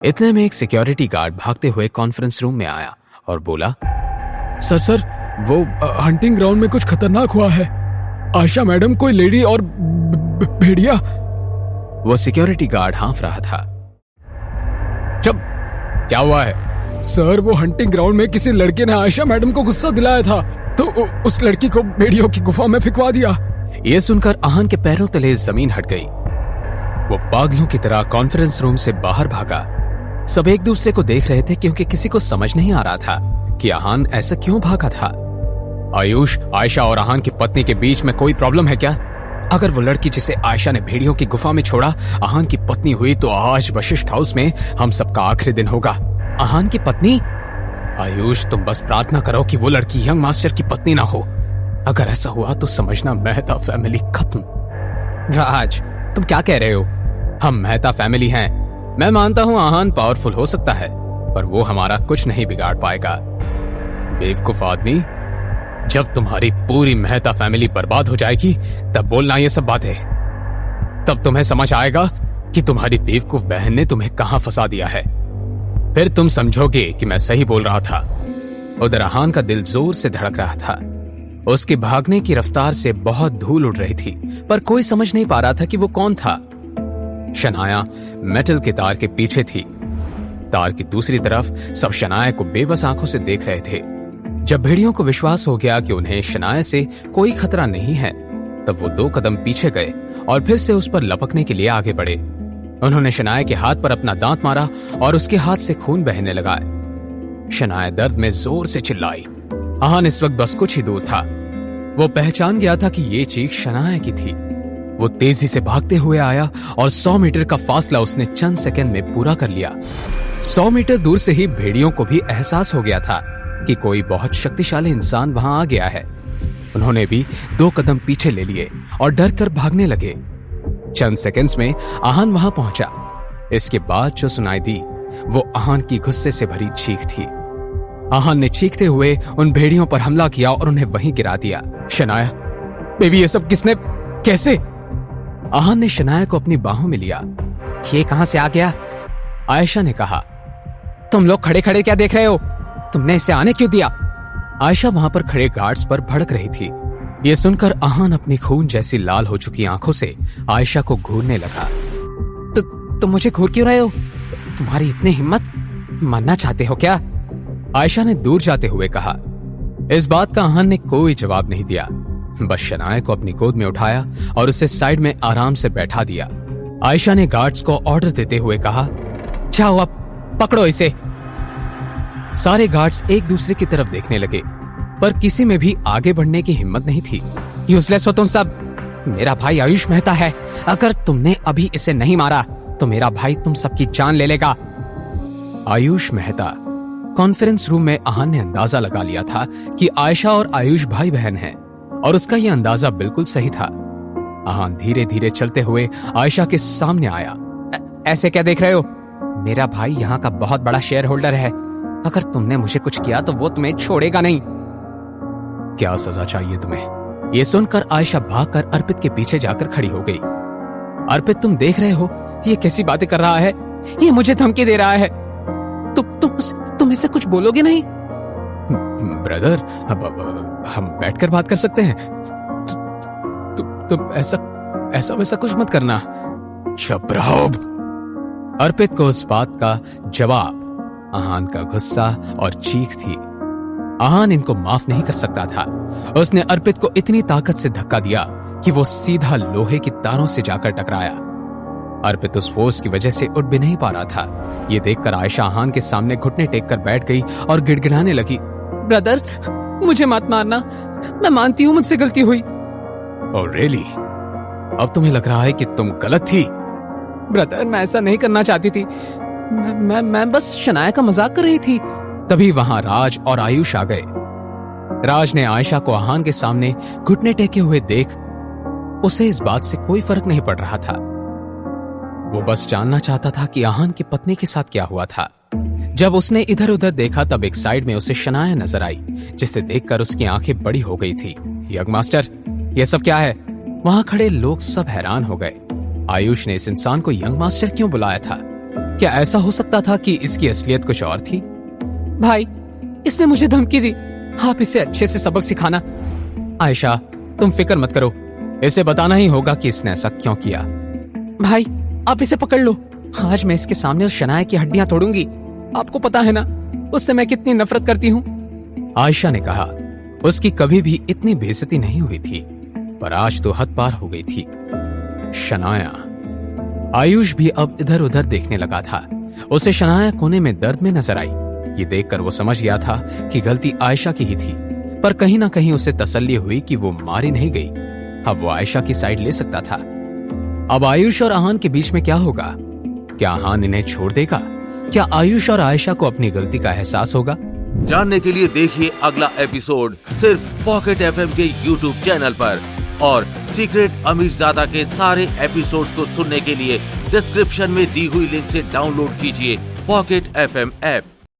इतने में एक सिक्योरिटी गार्ड भागते हुए कॉन्फ्रेंस रूम में आया और बोला, सर वो हंटिंग ग्राउंड में कुछ खतरनाक हुआ है। आयशा मैडम, कोई लेडी और भेड़िया। वो सिक्योरिटी गार्ड हाँफ रहा था। चुप, क्या हुआ है? सर वो हंटिंग ग्राउंड में किसी लड़के ने आयशा मैडम को गुस्सा दिलाया था, तो उस लड़की को भेड़ियों की गुफा में फिकवा दिया। ये सुनकर आहान के पैरों तले जमीन हट गई। वो पागलों की तरह कॉन्फ्रेंस रूम से बाहर भागा। सब एक दूसरे को देख रहे थे क्योंकि किसी को समझ नहीं आ रहा था कि आहान ऐसा क्यों भागा था। आयुष, आयशा और आहान की पत्नी के बीच में कोई प्रॉब्लम है क्या? अगर वो लड़की जिसे आयशा ने भेड़ियों की गुफा में छोड़ा आहान की पत्नी हुई तो आज वशिष्ठ हाउस में हम सबका आखिरी दिन होगा। आहान की पत्नी? आयुष, तुम बस प्रार्थना करो कि वो लड़की यंग मास्टर की पत्नी ना हो। अगर ऐसा हुआ तो समझना मेहता फैमिली खत्म। राज, तुम क्या कह रहे हो? हम मेहता फैमिली हैं। मैं मानता हूं आहान पावरफुल हो सकता है, पर वो हमारा कुछ नहीं बिगाड़ पाएगा। बेवकूफ आदमी, जब तुम्हारी पूरी मेहता फैमिली बर्बाद हो जाएगी तब बोलना ये सब बातें। तब तुम्हें समझ आएगा कि तुम्हारी बेवकूफ बहन ने तुम्हें कहां फंसा दिया है। फिर तुम समझोगे कि मैं सही बोल रहा था। उधर आहान का दिल जोर से धड़क रहा था। उसके भागने की रफ्तार से बहुत धूल उड़ रही थी, पर कोई समझ नहीं पा रहा था कि वो कौन था। शनाया मेटल के तार के पीछे थी। तार की दूसरी तरफ सब शनाया को बेबस आंखों से देख रहे थे। जब भेड़ियों को विश्वास हो गया कि उन्हें शनाया से कोई खतरा नहीं है, तब वो 2 कदम पीछे गए और फिर से उस पर लपकने के लिए आगे बढ़े। उन्होंने शनाया के हाथ पर अपना दांत मारा और उसके हाथ से खून बहने लगा। शनाया दर्द में जोर से चिल्लाई। आहान इस वक्त बस कुछ ही दूर था। वो पहचान गया था कि ये चीख शनाया की थी। वो तेजी से भागते हुए आया और 100 मीटर का फासला उसने चंद सेकंड में पूरा कर लिया। 100 मीटर दूर से ही भेड़ियों को भी एहसास हो गया था कि कोई बहुत शक्तिशाली इंसान वहां आ गया है। उन्होंने भी 2 कदम पीछे ले लिए और डर कर भागने लगे। चंद सेकंड्स में आहान वहां पहुंचा। इसके बाद जो सुनाई दी वो आहान की गुस्से से भरी चीख थी। आहान ने चीखते हुए उन भेड़ियों पर हमला किया और उन्हें वहीं गिरा दिया। शनाया, बेबी, ये सब किसने, कैसे? आहान ने शनाया को अपनी बाहों में लिया। ये कहां से आ गया? आयशा ने कहा। तुम लोग खड़े खड़े क्या देख रहे हो? तुमने इसे आने क्यों दिया? आयशा वहां पर खड़े गार्ड्स पर भड़क रही थी। ये सुनकर आहान अपनी खून जैसी लाल हो चुकी आंखों से आयशा को घूरने लगा। तुम मुझे घूर क्यों रहे हो? तुम्हारी इतनी हिम्मत, मरना चाहते हो क्या? आयशा ने दूर जाते हुए कहा। इस बात का आहान ने कोई जवाब नहीं दिया, बस शनाया को अपनी गोद में उठाया और उसे साइड में आराम से बैठा दिया। आयशा ने गार्ड्स को ऑर्डर देते हुए कहा, जाओ अब पकड़ो इसे। सारे गार्ड्स एक दूसरे की तरफ देखने लगे, पर किसी में भी आगे बढ़ने की हिम्मत नहीं थी। यूजलेस हो तुम सब। मेरा भाई आयुष मेहता है। अगर तुमने अभी इसे नहीं मारा तो मेरा भाई तुम सबकी जान ले लेगा। आयुष मेहता। कॉन्फ्रेंस रूम में आहान ने अंदाजा लगा लिया था कि आयशा और आयुष भाई बहन हैं, और उसका यह अंदाजा बिल्कुल सही था। आहान धीरे धीरे चलते हुए आयशा के सामने आया। ऐसे क्या देख रहे हो? मेरा भाई यहाँ का बहुत बड़ा शेयर होल्डर है। अगर तुमने मुझे कुछ किया तो वो तुम्हें छोड़ेगा नहीं। क्या सजा चाहिए तुम्हें? ये सुनकर आयशा भागकर अर्पित के पीछे जाकर खड़ी हो गई। अर्पित, तुम देख रहे हो ये कैसी बातें कर रहा है? ये मुझे धमकी दे रहा है। तुम इसे कुछ बोलोगे नहीं? ब्रदर, हम बैठकर बात कर सकते हैं। तुम ऐसा वैसा कुछ मत करना। चुप रहो। अर्पित को उस बात का जवाब आहान का गुस्सा और चीख थी। आहान इनको माफ नहीं कर सकता था। उसने अर्पित को इतनी ताकत से धक्का दिया कि वो सीधा लोहे की तारों से जाकर टकराया। अर्पित उस फोर्स की वजह से उठ भी नहीं पा रहा था। ये देखकर आयशा आहान के सामने घुटने टेक कर बैठ गई और गिड़गिड़ाने लगी। ब्रदर, मुझे मत मारना। मैं मानती हूँ मुझसे गलती हुई। Oh really? अब तुम्हें लग रहा है कि तुम गलत थी? ब्रदर, मैं ऐसा नहीं करना चाहती थी। मैं बस शनाया का मजाक कर रही थी। तभी वहां राज और आयुष आ गए। राज ने आयशा को आहान के सामने घुटने टेके हुए देख उसे इस बात से कोई फर्क नहीं पड़ रहा था। वो बस जानना चाहता था कि आहान की पत्नी के साथ क्या हुआ था। जब उसने इधर उधर देखा तब एक साइड में उसे शनाया नजर आई, जिसे देखकर उसकी आंखें बड़ी हो गई थी। यंग मास्टर, ये सब क्या है? वहां खड़े लोग सब हैरान हो गए। आयुष ने इस इंसान को यंग मास्टर क्यों बुलाया था? क्या ऐसा हो सकता था कि इसकी असलियत कुछ और थी? भाई, इसने मुझे धमकी दी, आप इसे अच्छे से सबक सिखाना। आयशा, तुम फिक्र मत करो, इसे बताना ही होगा कि इसने ऐसा क्यों किया। भाई, आप इसे पकड़ लो, आज मैं इसके सामने उस शनाया की हड्डियां तोड़ूंगी। आपको पता है ना उससे मैं कितनी नफरत करती हूँ। आयशा ने कहा। उसकी कभी भी इतनी बेइज्जती नहीं हुई थी, पर आज तो हद पार हो गई थी। शनाया। आयुष भी अब इधर उधर देखने लगा था। उसे शनाया कोने में दर्द में नजर आई। ये देखकर वो समझ गया था कि गलती आयशा की ही थी, पर कहीं ना कहीं उसे तसल्ली हुई कि वो मारी नहीं गई। अब वो आयशा की साइड ले सकता था। अब आयुष और आहान के बीच में क्या होगा? क्या आहान इन्हें छोड़ देगा? क्या आयुष और आयशा को अपनी गलती का एहसास होगा? जानने के लिए देखिए अगला एपिसोड सिर्फ पॉकेट एफएम के यूट्यूब चैनल पर। और सीक्रेट अमीरजादा के सारे एपिसोड्स को सुनने के लिए डिस्क्रिप्शन में दी हुई लिंक से डाउनलोड कीजिए पॉकेट एफएम ऐप।